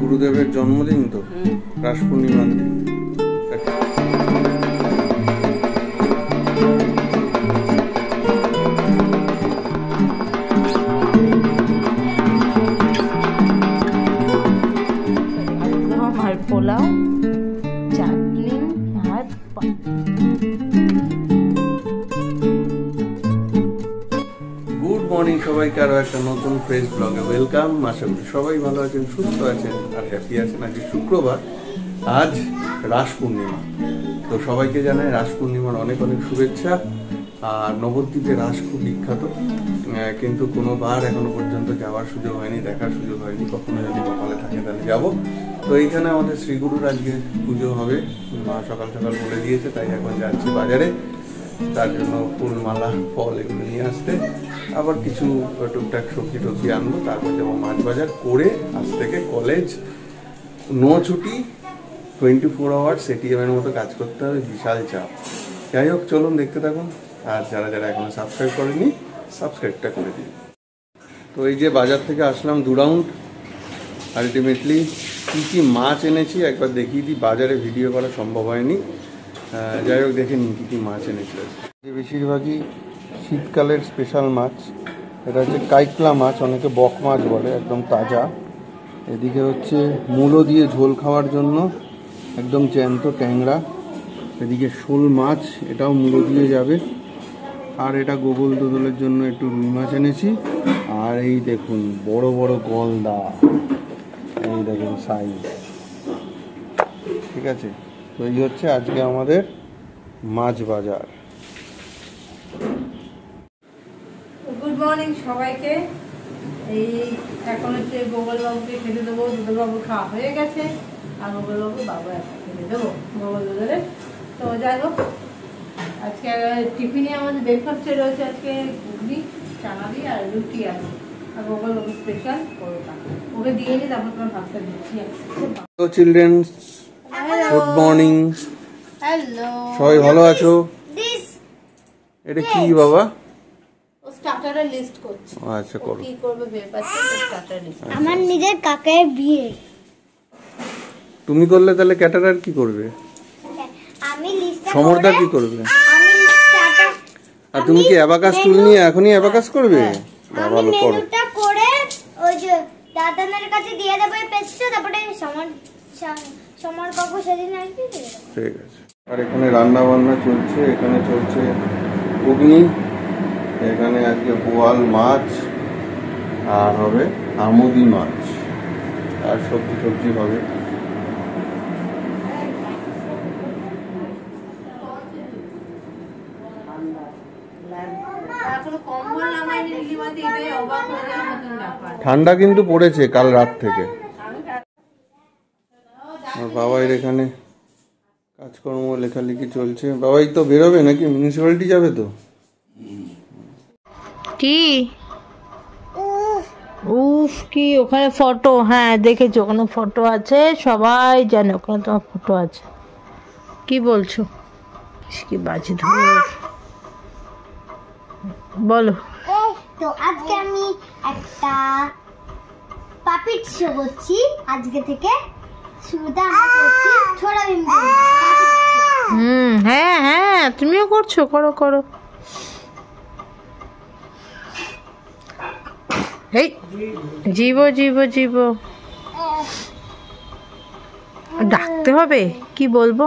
গুরুদেবের জন্মদিন তো, রাস পূর্ণিমার দিন। আর পোলাও, চাটনি আর গুড মর্নিং সবাইকে, আরো একটা নতুন ফ্রেশ ব্লগে ওয়েলকাম। আশা করি সবাই ভালো আছেন, সুস্থ আছেন আর হ্যাপি আছেন। আজ শুক্রবার, আজ রাস পূর্ণিমা। তো সবাইকে জানাই রাস পূর্ণিমার অনেক অনেক শুভেচ্ছা। আর নবদ্বীপে রাস খুব বিখ্যাত, কিন্তু কোনোবার এখনো পর্যন্ত যাওয়ার সুযোগ হয়নি, দেখার সুযোগ হয়নি। কখনো যদি কপালে থাকে তাহলে যাবো। তো এইখানে আমাদের শ্রীগুরুর আজকে পুজো হবে, মা সকাল সকাল বলে দিয়েছে, তাই এখন যাচ্ছি বাজারে। তার জন্য ফুল, মালা, ফল এগুলো নিয়ে আসতে, আবার কিছু টুকটাক সবজি টবজি আনবো। তারপর যাবো মাছ বাজার করে। আজ থেকে কলেজ, নো ছুটি, 24 আওয়ার্স এটিএমের মতো কাজ করতে হবে, বিশাল চাপ। যাই হোক, চলুন দেখতে থাকুন। আর যারা যারা এখনো সাবস্ক্রাইব করেনি, সাবস্ক্রাইবটা করে দিন। তো এই যে বাজার থেকে আসলাম 2 রাউন্ড। আলটিমেটলি কী কী মাছ এনেছি একবার দেখিয়ে দিই, বাজারে ভিডিও করা সম্ভব হয়নি। যাই হোক, দেখে নিন কী কী মাছ এনেছিল। বেশিরভাগই শীতকালের স্পেশাল মাছ। এটা হচ্ছে কাইকলা মাছ, অনেকে বক মাছ বলে, একদম তাজা। এদিকে হচ্ছে মূলো দিয়ে ঝোল খাওয়ার জন্য একদম জ্যান্ত ট্যাংরা। এদিকে শোল মাছ, এটাও মূলো দিয়ে যাবে। আর এটা গোগল দোদলের জন্য একটু রুই মাছ এনেছি। আর এই দেখুন বড় বড় গলদা, এই দেখুন সাইজ। ঠিক আছে, তো এই হচ্ছে আজকে আমাদের মাছ বাজার। গুড মর্নিং সবাইকে। এই এখন হচ্ছে গোগলবাবুকে খেতে দেবো। দুদলবাবু খাওয়া হয়ে গেছে, আর গোগলবাবু বাবু একটা খেতে দেবো, গোগল দুদলের। তো যাই হোক, আজকে টিফিনে আমাদের ব্রেকফাস্টে রয়েছে আজকে ঘুগনি, চানা দিয়ে আর রুটি আছে। আর গোগলবাবু স্পেশাল পরোটা। ওকে দিয়ে নিই, তারপর তোমার ভাতটা দিচ্ছি। Hello children's, good morning. Hello, সবাই ভালো আছো? এটা কি বাবা? ও স্টার্টারের লিস্ট করছে। আচ্ছা, করো। কি করবে ভেবে পাচ্ছি, স্টার্টার লিস্ট। আমার নিজের কাকার বিয়ে। তুমি করলে তাহলে ক্যাটারার কি করবে? আমি লিস্টটা সমরদা কি করবে? আমি লিস্টটা, আর তুমি কি অ্যাবাকাস টুল নিয়ে এখনই অ্যাবাকাস করবে? ভালো করো। মেনুটা করে ওই যে দাদানের কাছে দিয়ে দেব এই পেজটা, তারপরে সমর কাকু সেদিন আসবে দিয়ে দেব। ঠিক আছে। আর এখানে রান্না বান্না চলছে, এখানে চলছে ঘুগনি, এখানে আজকে বোয়াল মাছ, আর হবে আমুদি মাছ, আর সবজি টবজি হবে। ঠান্ডা কিন্তু পড়েছে কাল রাত থেকে। বাবাই এখানে কাজকর্ম, লেখালেখি চলছে। বাবাই তো বেরোবে নাকি, মিউনিসিপ্যালিটি যাবে তো? কি উফ, কি ওখানে ফটো? হ্যাঁ দেখেছো, ওখানে ফটো আছে, সবাই জানে ওখানে তোমার ফটো আছে। কি বলছো? কি বাজে ধর, বলো। তো আজকে আমি একটা পাপিট শো করছি। আজকে থেকে শুরুটা আমরা করছি ছোড়া ভীম। হ্যাঁ হ্যাঁ, তুমিও করছো, করো করো। এই জীব জীব জীব ডাকতে হবে, কি বলবো?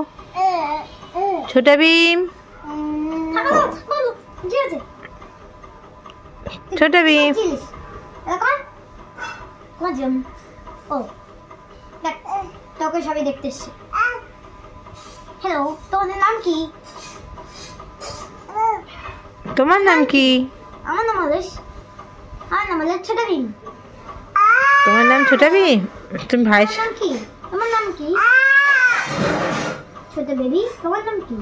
ছোটা ভীম, ছোটা ভীম। ও তোকে সবাই দেখতে এসছে। হ্যালো, তোমাদের নাম কি? তোমার নাম কি? আমার নাম হলো ছোটা ভীম। তোমার নাম ছোটা ভীম? তুমি ভাই নাম কি? তোমার নাম কি? ছোট বেবি, তোমার নাম কি?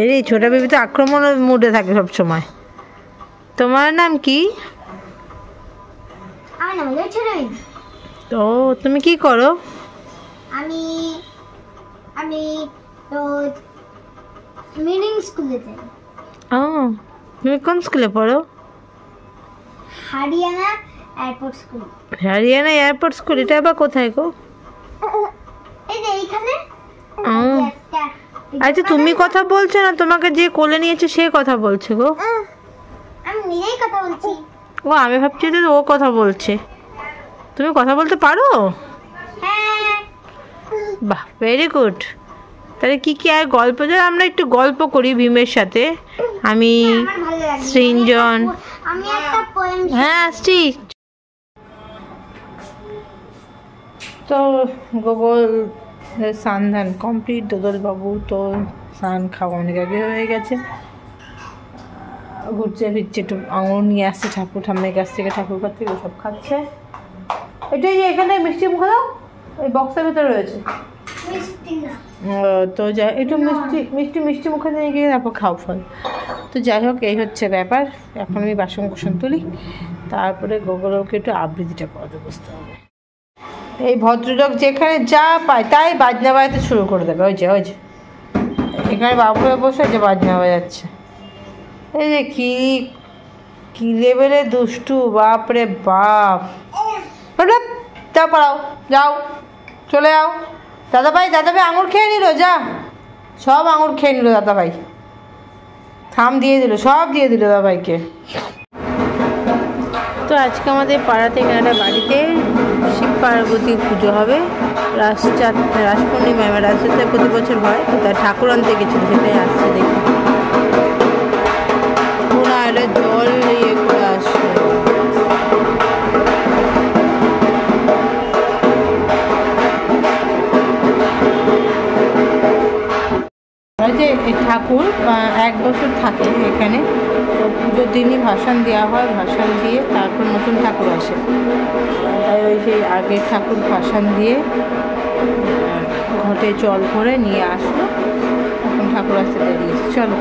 এই ছোটা বেবি তো আক্রমণ মুডে থাকে সব সময়। তোমার নাম কি? আমার নাম হলো ছোটা ভীম। তো তুমি কি করো? আমি আমি রোজ মিনিং স্কুলে যাই। ও, তুমি কোন স্কুলে পড়ো? Haryana airport school. Haryana airport school, এটা আবার কোথায় গো? এই যে এইখানে একটা আচ্ছা তুমি কথা বলছো না, তোমাকে যে কোলে নিয়েছে সে কথা বলছে গো। আমি নিজেই কথা বলছি। ও, আমি ভাবছি যে ও কথা বলছে। তুমি কথা বলতে পারো? হ্যাঁ, বাহ, ভেরি গুড। তাহলে কি কি আর গল্প, যারা আমরা একটু গল্প করি ভীমের সাথে। আমি আমার ভালো লাগে। সৃঞ্জন। আমি একটা পোয়েম। হ্যাঁ আসছি। তো গোগল স্নান ধান কমপ্লিট, দোদল বাবু তো স্নান খাওয়া অনেক আগে হয়ে গেছে, ঘুরছে ফিরছে, একটু আঙুর নিয়ে আসছে ঠাকুর ঠাম্মের কাছ থেকে, ঠাকুর কাছ থেকে ওসব খাচ্ছে। এটাই যে এখানে মিষ্টি মুখ দাও, ওই বক্সের ভিতরে রয়েছে। মিষ্টি না। তো যাই একটু মিষ্টি মিষ্টি মিষ্টি মুখে নিয়ে গিয়ে তারপর খাও ফল। তো যাই হোক, এই হচ্ছে ব্যাপার। এখন আমি বাসন কোসন তুলি, তারপরে গোগলকে একটু আবৃত্তিটা পড়াতে বসতে হবে। এই ভদ্রলোক যেখানে যা পায় তাই বাজনা বাজাতে শুরু করে দেবে। ওই যে এখানে বাবুরা বসে যে বাজনা বাজাচ্ছে। এই যে কি লেভেলের দুষ্টু, বাপ রে বাপ। যাও পাড়াও, যাও চলে যাও। দাদাভাই আঙুর খেয়ে নিল, যা সব আঙুর খেয়ে নিল দাদাভাই। থাম দিয়ে দিল, সব দিয়ে দিল দাদাভাইকে। তো আজকে আমাদের পাড়াতে এখানে একটা বাড়িতে শিব পার্বতীর পুজো হবে। রাস পূর্ণিমায় রাসযাত্রা প্রতি বছর হয়, তো তার ঠাকুর আনতে গেছিল, সেটাই আসছে দেখি। পুরা এটা জল ইয়ে করে আসছে। যে ঠাকুর 1 বছর থাকে এখানে, তো পুজোর দিনই ভাসান দেওয়া হয়, ভাসান দিয়ে তারপর নতুন ঠাকুর আসে। তাই ওই সেই আগের ঠাকুর ভাসান দিয়ে ঘটে জল ভরে নিয়ে আসলো, এখন ঠাকুর আসতে বেরিয়েছে। চলো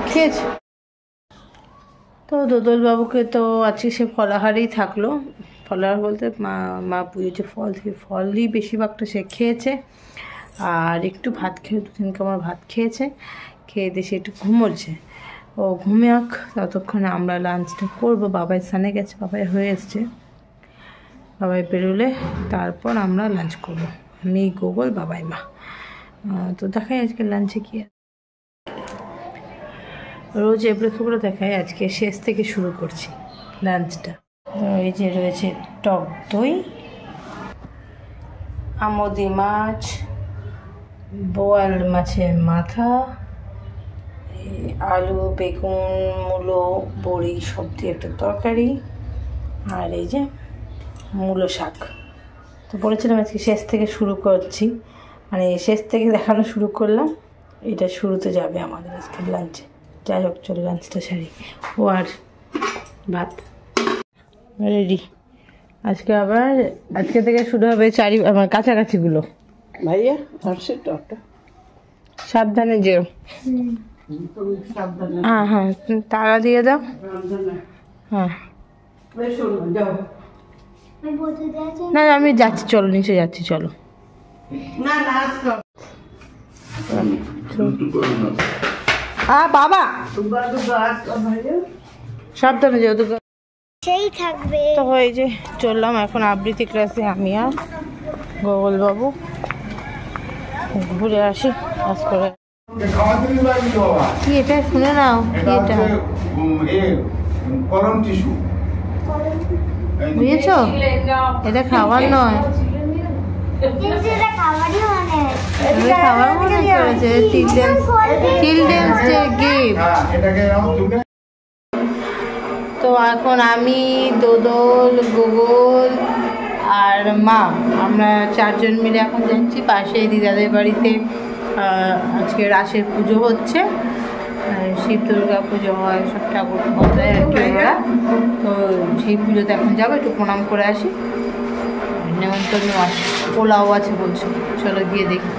খেয়েছে। তো দোদল বাবুকে তো আজকে সে ফলাহারেই থাকলো। ফলাহার বলতে মা পুজোছে ফল, থেকে ফলই বেশিরভাগটা সে খেয়েছে, আর একটু ভাত খেয়ে 2-3 কামড় ভাত খেয়েছে। খেয়ে দিয়ে সে একটু ঘুমোচ্ছে। ও ঘুমিয়াক, ততক্ষণে আমরা লাঞ্চটা করবো। বাবাই স্নানে গেছে, বাবাই হয়ে এসছে, বাবাই বেরোলে তারপর আমরা লাঞ্চ করবো। আমি গোগল, বাবাই, মা। তো দেখাই আজকে লাঞ্চে কি। রোজ এবড়ো দেখায়, আজকে শেষ থেকে শুরু করছি লাঞ্চটা। এই যে রয়েছে টক দই, আমোদি মাছ, বোয়াল মাছের মাথা, আলু বেগুন মূলো বড়ি সব দিয়ে একটা তরকারি, আর এই যে মূলো শাক। তো বলেছিলাম আজকে শেষ থেকে শুরু করছি, মানে শেষ থেকে দেখানো শুরু করলাম। এটা শুরুতে যাবে আমাদের আজকে লাঞ্চে। যাই হোক, চলো লাঞ্চটা সারি। ও আর ভাত রেডি। আজকে থেকে শুরু হবে আমার কাছাকাছিগুলো। ভাইয়া হর্ষের টকটা সাবধানে যেও। হ্যাঁ তারা দিয়ে দাও। হ্যাঁ না, আমি যাচ্ছি, চলো নিচে যাচ্ছি, চলো। বাবা সাবধানে যেও। সেই থাকবে। তো এই যে চললাম এখন আবৃত্তি ক্লাসে, আমি আর গোগল বাবু। ঘুরে আসি কাজ করে। কি এটা শুনে নাও, কি এটা বুঝেছো? এটা খাবার নয়, খাবার মনে করেছে চিলড্রেন্স ডে গিফট। তো এখন আমি, দোদল, গোগল আর মা, আমরা 4 জন মিলে এখন যাচ্ছি পাশে দিদাদের বাড়িতে। আজকে রাসের পুজো হচ্ছে, শিব দুর্গা পুজো হয়, সব ঠাকুর বসায় আর কি ওরা। তো সেই পুজোতে এখন যাবো, একটু প্রণাম করে আসি। নেমন্তন্ন আছে, পোলাও আছে বলছো, চলো গিয়ে দেখি।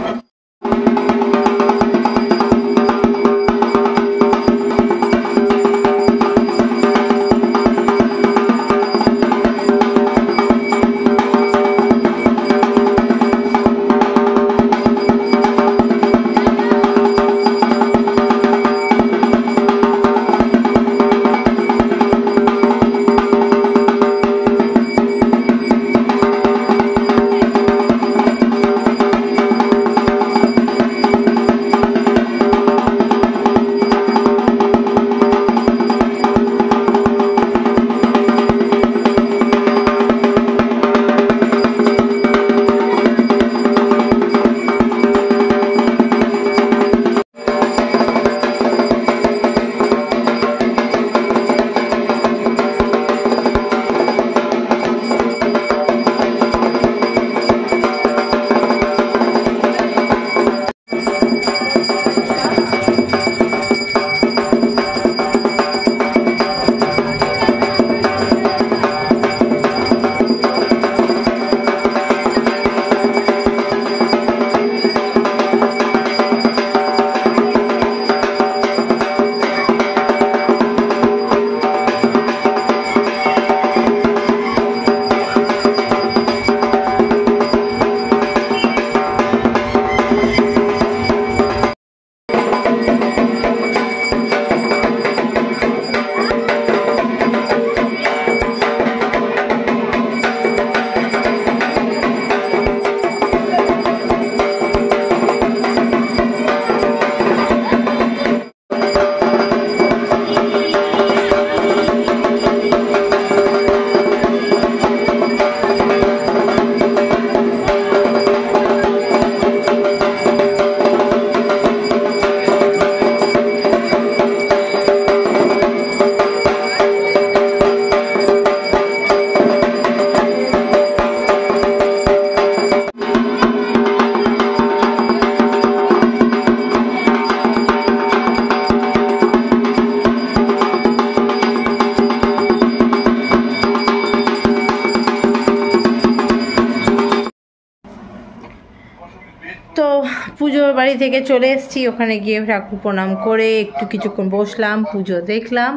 পুজোর বাড়ি থেকে চলে এসেছি, ওখানে গিয়ে ঠাকুর প্রণাম করে একটু কিছুক্ষণ বসলাম, পুজো দেখলাম,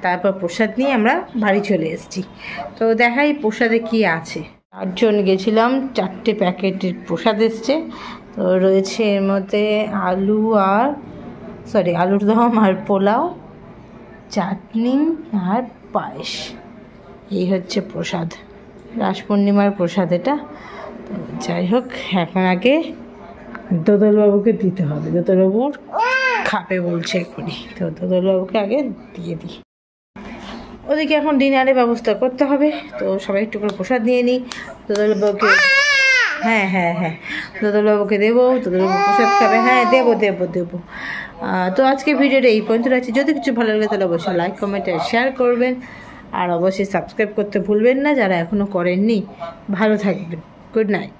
তারপর প্রসাদ নিয়ে আমরা বাড়ি চলে এসেছি। তো দেখাই প্রসাদে কি আছে। 8 জন গেছিলাম, 4টে প্যাকেটের প্রসাদ এসছে। তো রয়েছে এর মধ্যে আলুর দম আর পোলাও, চাটনি আর পায়েস। এই হচ্ছে প্রসাদ, রাস পূর্ণিমার প্রসাদ এটা। তো যাই হোক, এখন আগে দোদলবাবুকে দিতে হবে, দোদলবাবুর খাবে বলছে এখনই, তো দোদলবাবুকে আগে দিয়ে দিই। ওদিকে এখন ডিনারের ব্যবস্থা করতে হবে, তো সবাই একটু করে প্রসাদ নিয়ে নিই। দোদলবাবুকে হ্যাঁ দোদলবাবুকে দেবো, দোদলবাবু প্রসাদ খাবে। হ্যাঁ দেবো। তো আজকে ভিডিওটা এই পর্যন্ত আছে। যদি কিছু ভালো লাগে তাহলে অবশ্যই লাইক, কমেন্ট আর শেয়ার করবেন, আর অবশ্যই সাবস্ক্রাইব করতে ভুলবেন না যারা এখনও করেননি। ভালো থাকবেন, গুড নাইট।